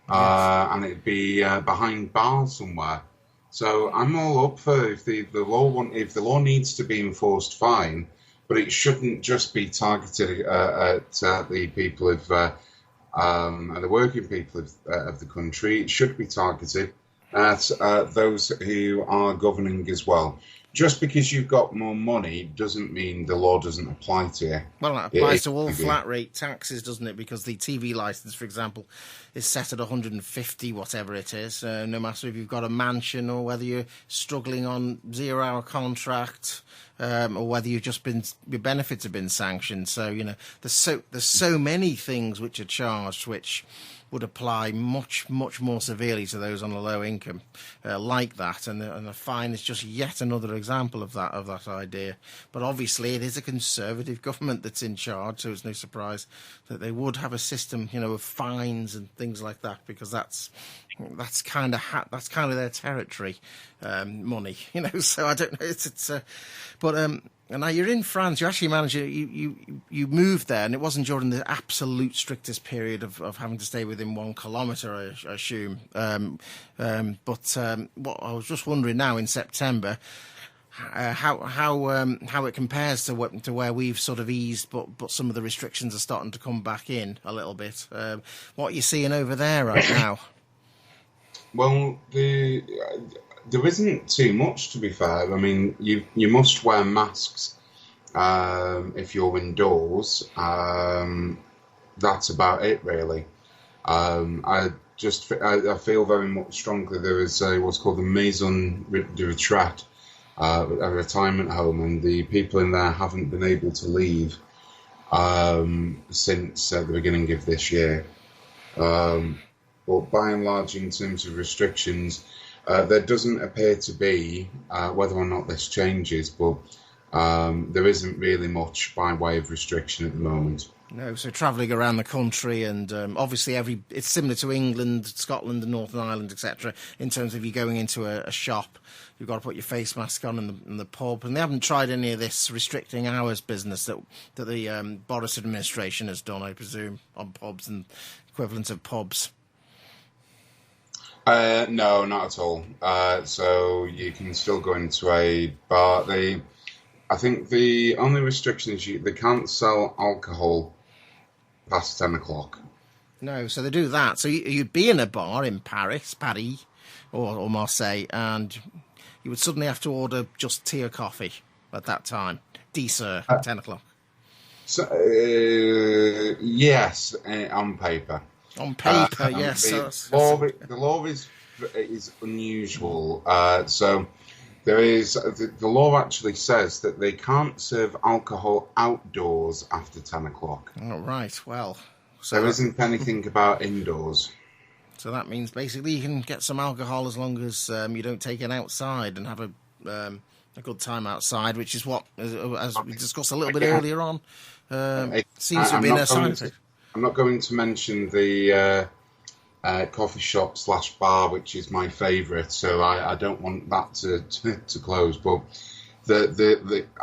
and it'd be behind bars somewhere. So I'm all up for if the law needs to be enforced, fine, but it shouldn't just be targeted at the people of the working people of the country. It should be targeted at those who are governing as well. Just because you've got more money doesn't mean the law doesn't apply to you. Well, that applies to all flat rate taxes, doesn't it? Because the TV licence, for example, is set at 150, whatever it is, no matter if you've got a mansion or whether you're struggling on 0-hour contract, or whether your benefits have been sanctioned. So, there's so many things which are charged which would apply much more severely to those on a low income, like that, and the fine is just yet another example of that idea. But obviously, it is a Conservative government that's in charge, so it's no surprise that they would have a system, of fines and things like that, because that's kind of their territory, money, So I don't know. And now you're in France. You actually managed. You moved there, and it wasn't during the absolute strictest period of having to stay within 1 kilometre, I assume. What I was just wondering now in September, how it compares to where we've sort of eased, but some of the restrictions are starting to come back in a little bit. What are you seeing over there right now? Well, there isn't too much, to be fair. I mean, you must wear masks if you're indoors. That's about it, really. I feel very much strongly there is what's called the Maison de Retraite, a retirement home, and the people in there haven't been able to leave since the beginning of this year. Um, but by and large, in terms of restrictions, there doesn't appear to be, whether or not this changes, but there isn't really much by way of restriction at the moment. No, so travelling around the country, and obviously it's similar to England, Scotland, and Northern Ireland, etc. In terms of you going into a shop, you've got to put your face mask on in the pub, and they haven't tried any of this restricting hours business that the Boris administration has done, I presume, on pubs and equivalent of pubs. No, not at all. So you can still go into a bar. I think the only restriction is they can't sell alcohol past 10 o'clock. No, so they do that. So you'd be in a bar in Paris, or Marseille, and you would suddenly have to order just tea or coffee at that time. Dessert, 10 o'clock. So, yes, on paper. On paper, yes. The law is unusual. So there is the law actually says that they can't serve alcohol outdoors after 10 o'clock. Oh, right. Well, so there isn't anything about indoors. So that means basically you can get some alcohol as long as you don't take it outside and have a good time outside, which is what, as we discussed a little bit earlier on, seems to have been a side effect. I'm not going to mention the coffee shop / bar, which is my favourite, so I don't want that to close. But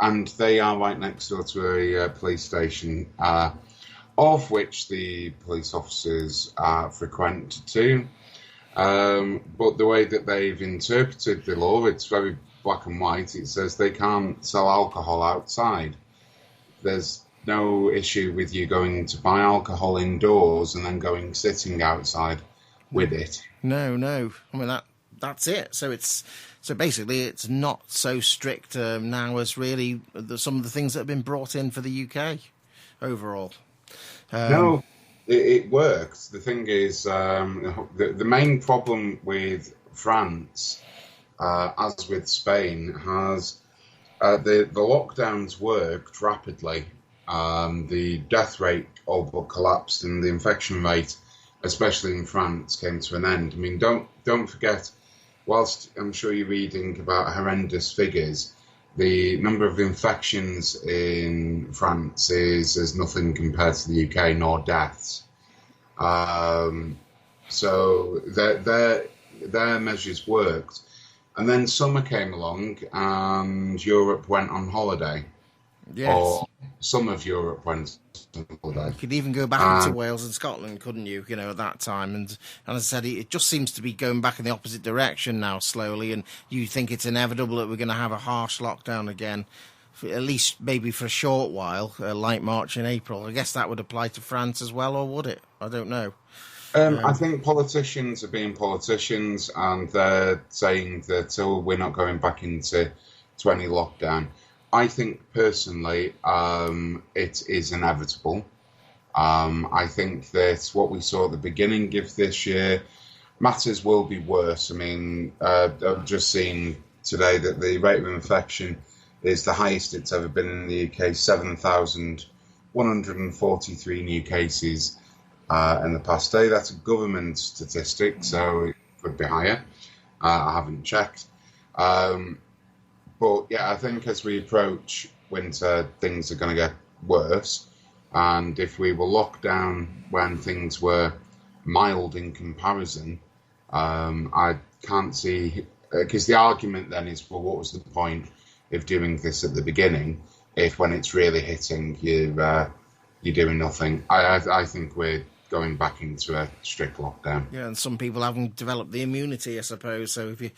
and they are right next door to a police station, of which the police officers frequent too. But the way that they've interpreted the law, it's very black and white. It says they can't sell alcohol outside. There's no issue with you going to buy alcohol indoors and then sitting outside with it. No. I mean that's it. So basically it's not so strict now as really some of the things that have been brought in for the UK overall. No, it works. The thing is, the main problem with France, as with Spain, has the lockdowns worked rapidly. The death rate all but collapsed, and the infection rate, especially in France, came to an end. I mean, don't forget, whilst I'm sure you're reading about horrendous figures, the number of infections in France is nothing compared to the UK, nor deaths. So their measures worked. And then summer came along and Europe went on holiday. Yes. Or some of Europe went on holiday. You could even go back into Wales and Scotland, couldn't you, at that time? And as I said, it just seems to be going back in the opposite direction now slowly, and you think it's inevitable that we're going to have a harsh lockdown again, at least maybe for a short while, like March and April. I guess that would apply to France as well, or would it? I don't know. I think politicians are being politicians, and they're saying that we're not going back into any lockdown. I think personally it is inevitable. I think that what we saw at the beginning of this year, matters will be worse. I mean, I've just seen today that the rate of infection is the highest it's ever been in the UK, 7,143 new cases in the past day. That's a government statistic, so it could be higher. I haven't checked. But yeah, I think as we approach winter, things are going to get worse. And if we were locked down when things were mild in comparison, I can't see, because the argument then is, well, what was the point of doing this at the beginning if when it's really hitting, you're doing nothing? I think we're going back into a strict lockdown. Yeah, and some people haven't developed the immunity, I suppose. So if so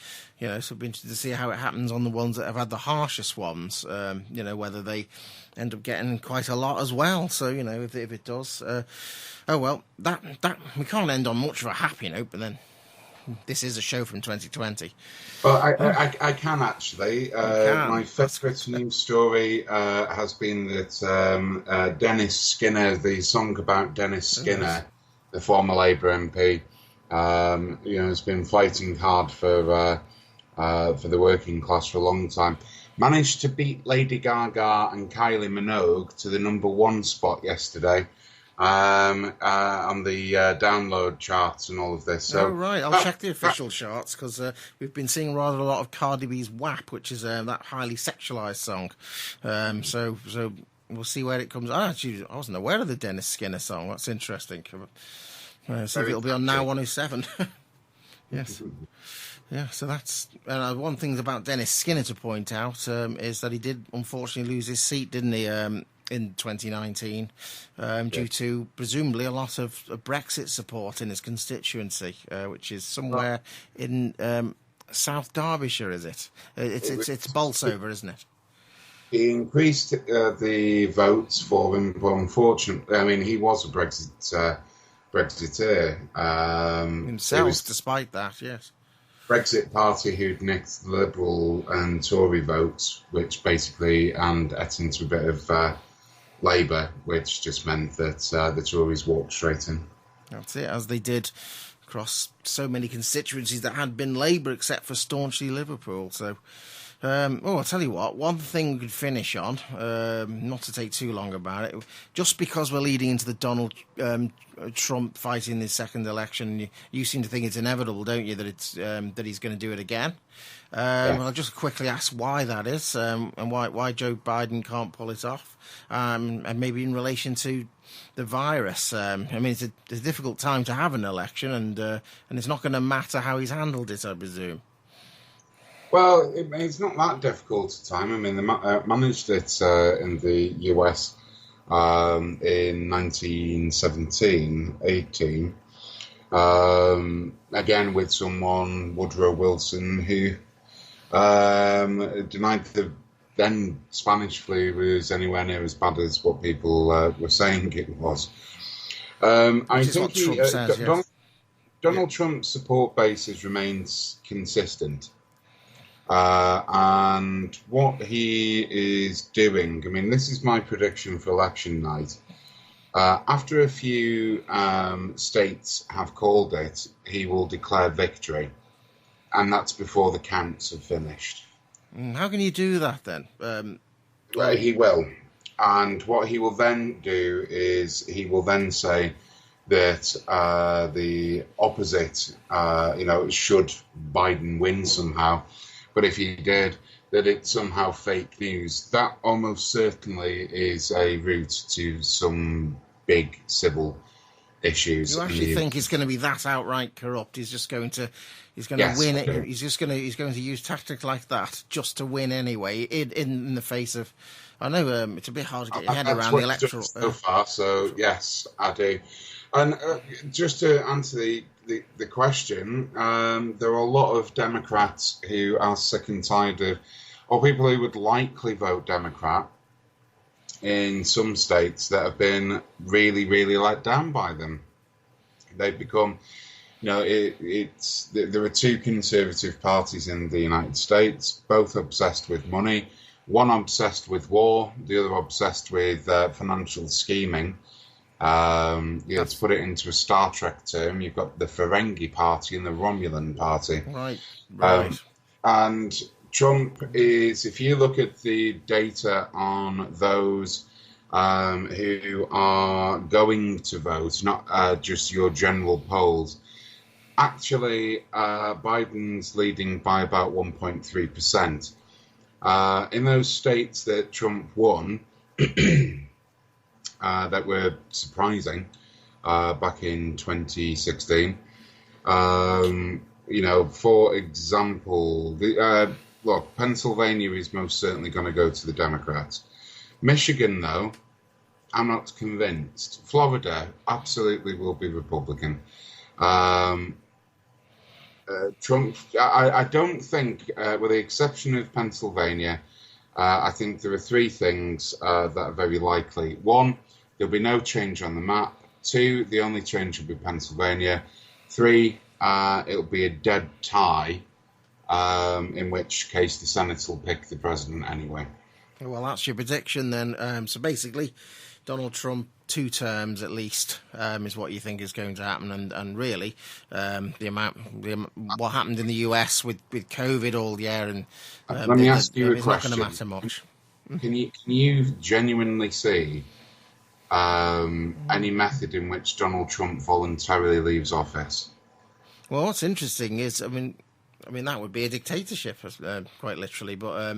it'll be interesting to see how it happens on the ones that have had the harshest ones. Whether they end up getting quite a lot as well. So if it does, that we can't end on much of a happy note. But then this is a show from 2020. Well, I can actually. My favourite news story has been that Dennis Skinner, the song about Dennis Skinner, the former Labour MP, has been fighting hard for the working class for a long time. Managed to beat Lady Gaga and Kylie Minogue to the #1 spot yesterday, on the download charts and all of this. Oh, So right. I'll check the official charts because we've been seeing rather a lot of Cardi B's WAP, which is that highly sexualized song. So we'll see where it comes. Actually, I wasn't aware of the Dennis Skinner song. That's interesting. See if it'll be on Now 107. Yes. Yeah, so that's one thing about Dennis Skinner to point out is that he did unfortunately lose his seat, didn't he, in 2019, due to presumably a lot of Brexit support in his constituency, which is somewhere in South Derbyshire, is it? It's Bolsover, isn't it? he increased the votes for him, but unfortunately, I mean, he was a Brexiteer. Himself, despite that, yes. Brexit Party who'd nicked the Liberal and Tory votes, which basically and ate into a bit of Labour, which just meant that the Tories walked straight in. That's it, as they did across so many constituencies that had been Labour, except for staunchly Liverpool. So, I'll tell you what, one thing we could finish on, not to take too long about it, just because we're leading into the Donald Trump fighting his second election, you seem to think it's inevitable, don't you, that it's that he's going to do it again? Well, I'll just quickly ask why that is, and why Joe Biden can't pull it off, and maybe in relation to the virus. I mean, it's a difficult time to have an election, and it's not going to matter how he's handled it, I presume. Well, it's not that difficult a time. I mean, they managed it in the US in 1917, 18. Again, with someone, Woodrow Wilson, who denied the then Spanish flu was anywhere near as bad as what people were saying it was. I think Donald Trump's support base has remained consistent. And what he is doing, I mean, this is my prediction for election night. After a few states have called it, he will declare victory. And that's before the counts have finished. How can you do that then? He will. And what he will then do is he will then say that the opposite, should Biden win somehow, but if he did, that it's somehow fake news. That almost certainly is a route to some big civil issues. You actually think he's going to be that outright corrupt? He's going to win it. He's going to use tactics like that just to win anyway. In the face of, I know it's a bit hard to get your head around the electoral. So far, so yes, I do. And just to answer the question, there are a lot of Democrats who are sick and tired of, or people who would likely vote Democrat in some states that have been really, really let down by them. They've become, there are two conservative parties in the United States, both obsessed with money, one obsessed with war, the other obsessed with financial scheming. To put it into a Star Trek term, you've got the Ferengi Party and the Romulan Party. Right. And Trump is, if you look at the data on those who are going to vote, not just your general polls, actually Biden's leading by about 1.3%. In those states that Trump won, that were surprising back in 2016. For example, look, Pennsylvania is most certainly going to go to the Democrats. Michigan, though, I'm not convinced. Florida absolutely will be Republican. Trump, I don't think, with the exception of Pennsylvania, I think there are three things that are very likely. One, there'll be no change on the map. Two, the only change will be Pennsylvania. Three, it'll be a dead tie, in which case the Senate will pick the president anyway. Well, that's your prediction then. So basically, Donald Trump, 2 terms at least, is what you think is going to happen. And really, what happened in the US with COVID all year, and let me ask you a question. It's not going to matter much. Can you genuinely see any method in which Donald Trump voluntarily leaves office. Well, what's interesting is, I mean, that would be a dictatorship, quite literally. But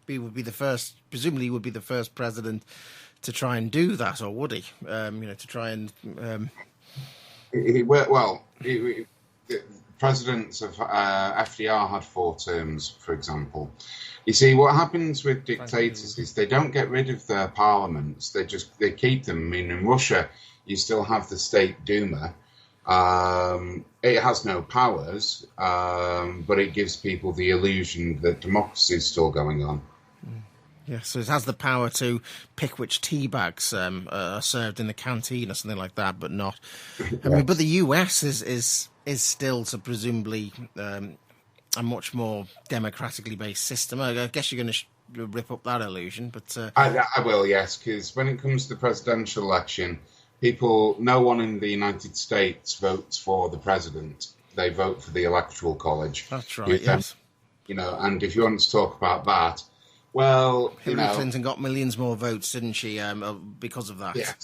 he would be the first, presumably, he would be the first president to try and do that, or would he? To try and. The presidents of FDR had 4 terms, for example. You see, what happens with dictators is they don't get rid of their parliaments; they keep them. I mean, in Russia, you still have the State Duma. It has no powers, but it gives people the illusion that democracy is still going on. Yeah, so it has the power to pick which tea bags are served in the canteen or something like that, but not. I mean, but the US is still to presumably a much more democratically based system. I guess you're going to rip up that illusion, but I will, yes, because when it comes to the presidential election, no one in the United States votes for the president. They vote for the Electoral College. That's right. Yes. And if you want to talk about that. Well, Hillary Clinton got millions more votes, didn't she? Because of that. Yes.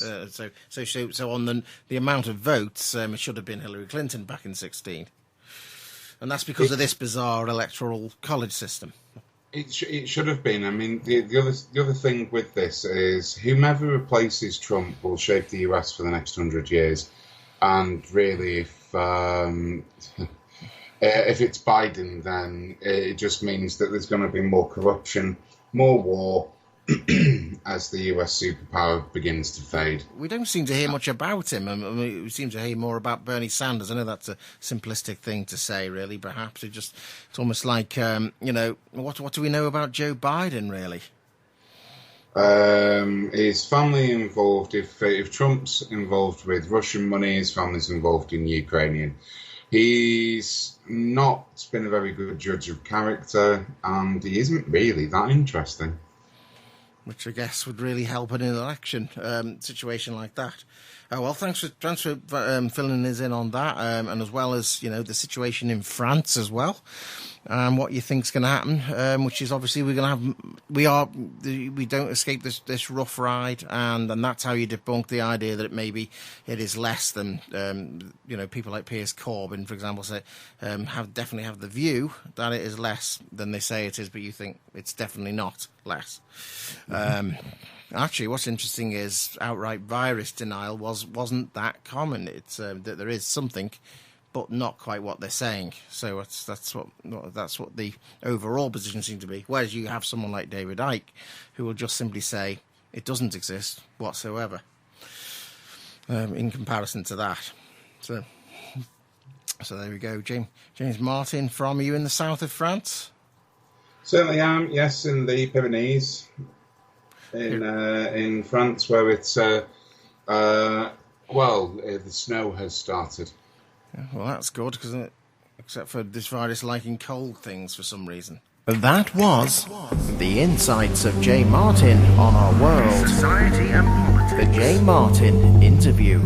So on the amount of votes, it should have been Hillary Clinton back in 2016, and that's because of this bizarre electoral college system. It should have been. I mean, the other thing with this is whomever replaces Trump will shape the US for the next 100 years, and really, if it's Biden, then it just means that there's going to be more corruption, more war, as the US superpower begins to fade. We don't seem to hear much about him. I mean, we seem to hear more about Bernie Sanders. I know that's a simplistic thing to say, really. Perhaps it's almost like, what do we know about Joe Biden, really? His family involved. If Trump's involved with Russian money, his family's involved in Ukrainian. He's not been a very good judge of character, and he isn't really that interesting. Which I guess would really help in an election situation like that. Well, thanks for filling us in on that, and as well as the situation in France as well, and what you think's going to happen, which is obviously we don't escape this rough ride, and that's how you debunk the idea that maybe it is less than people like Piers Corbyn, for example, say definitely have the view that it is less than they say it is, but you think it's definitely not less. Actually, what's interesting is outright virus denial wasn't that common. It's that there is something, but not quite what they're saying. So that's what the overall position seems to be. Whereas you have someone like David Icke, who will just simply say it doesn't exist whatsoever. In comparison to that, so there we go. James Martin, are you in the south of France? Certainly am. Yes, in the Pyrenees. In France, where it's the snow has started. Yeah, well, that's good, because except for this virus liking cold things for some reason. That was the insights of Jay Martin on our world. Society and politics. The Jay Martin interview.